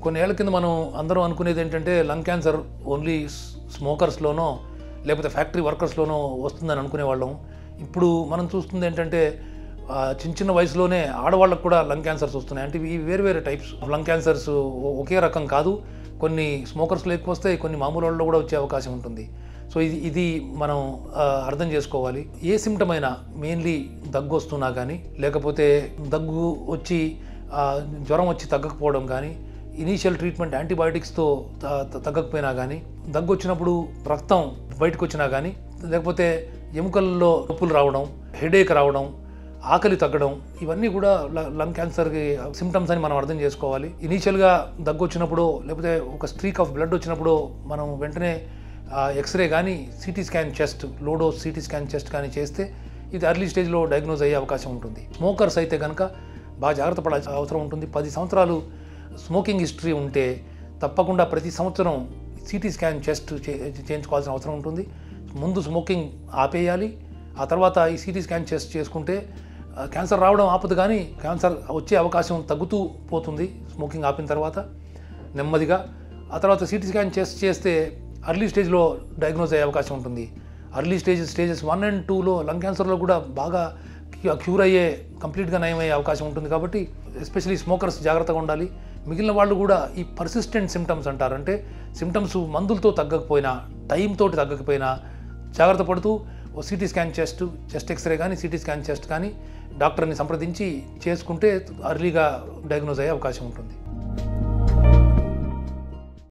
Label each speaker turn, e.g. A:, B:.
A: కొన్ని ఏళ్ల కింద మనం అందరం అనుకునేది ఏంటంటే లంగ్ క్యాన్సర్ ఓన్లీ స్మోకర్స్లోనో లేకపోతే ఫ్యాక్టరీ వర్కర్స్లోనో వస్తుందని అనుకునేవాళ్ళం. ఇప్పుడు మనం చూస్తుంది ఏంటంటే చిన్న చిన్న వయసులోనే ఆడవాళ్ళకు కూడా లంగ్ క్యాన్సర్స్ వస్తున్నాయి. అంటే ఈ వేరు వేరే టైప్స్ ఆఫ్ లంగ్ క్యాన్సర్స్ ఒకే రకం కాదు. కొన్ని స్మోకర్స్లో ఎక్కువ వస్తాయి, కొన్ని మామూలు వాళ్ళలో కూడా వచ్చే అవకాశం ఉంటుంది. సో ఇది మనం అర్థం చేసుకోవాలి. ఏ సిమ్టమ్ అయినా మెయిన్లీ దగ్గు వస్తున్నా కానీ, లేకపోతే దగ్గు వచ్చి జ్వరం వచ్చి తగ్గకపోవడం కానీ, ఇనీషియల్ ట్రీట్మెంట్ యాంటీబయాటిక్స్తో తగ్గకపోయినా కానీ, దగ్గు వచ్చినప్పుడు రక్తం బయటకు వచ్చినా కానీ, లేకపోతే ఎముకల్లో నొప్పులు రావడం, హెడేక్ రావడం, ఆకలి తగ్గడం, ఇవన్నీ కూడా లంగ్ క్యాన్సర్కి సిమ్టమ్స్ అని మనం అర్థం చేసుకోవాలి. ఇనీషియల్గా దగ్గు వచ్చినప్పుడు లేకపోతే ఒక స్ట్రీక్ ఆఫ్ బ్లడ్ వచ్చినప్పుడు మనం వెంటనే ఎక్స్రే కానీ, CT scan chest, లోడోస్ CT scan chest కానీ చేస్తే ఇది ఎర్లీ స్టేజ్లో డయాగ్నోజ్ అయ్యే అవకాశం ఉంటుంది. స్మోకర్స్ అయితే కనుక బాగా జాగ్రత్త పడాల్సిన అవసరం ఉంటుంది. 10 సంవత్సరాలు స్మోకింగ్ హిస్టరీ ఉంటే తప్పకుండా ప్రతి సంవత్సరం సిటీ స్కాన్ చెస్ట్ చేయించుకోవాల్సిన అవసరం ఉంటుంది. ముందు స్మోకింగ్ ఆపేయాలి, ఆ తర్వాత ఈ సిటీ స్కాన్ చెస్ట్ చేసుకుంటే క్యాన్సర్ రావడం ఆపదు, కానీ క్యాన్సర్ వచ్చే అవకాశం తగ్గుతూ పోతుంది స్మోకింగ్ ఆపిన తర్వాత నెమ్మదిగా. ఆ తర్వాత సిటీ స్కాన్ చెస్ట్ చేస్తే అర్లీ స్టేజ్లో డయాగ్నోజ్ అయ్యే అవకాశం ఉంటుంది. అర్లీ స్టేజెస్ 1 and 2లో లంగ్ క్యాన్సర్లో కూడా బాగా క్యూర్ అయ్యే, కంప్లీట్గా నయమయ్యే అవకాశం ఉంటుంది. కాబట్టి ఎస్పెషలీ స్మోకర్స్ జాగ్రత్తగా ఉండాలి. మిగిలిన వాళ్ళు కూడా ఈ పర్సిస్టెంట్ సిమ్టమ్స్ అంటారు, అంటే సిమ్టమ్స్ మందులతో తగ్గకపోయినా, టైంతో తగ్గకపోయినా జాగ్రత్త పడుతూ సిటీ స్కాన్ చెస్ట్ ఎక్స్రే కానీ, సిటీ స్కాన్ చెస్ట్ కానీ డాక్టర్ని సంప్రదించి చేసుకుంటే అర్లీగా డయాగ్నోజ్ అయ్యే అవకాశం ఉంటుంది.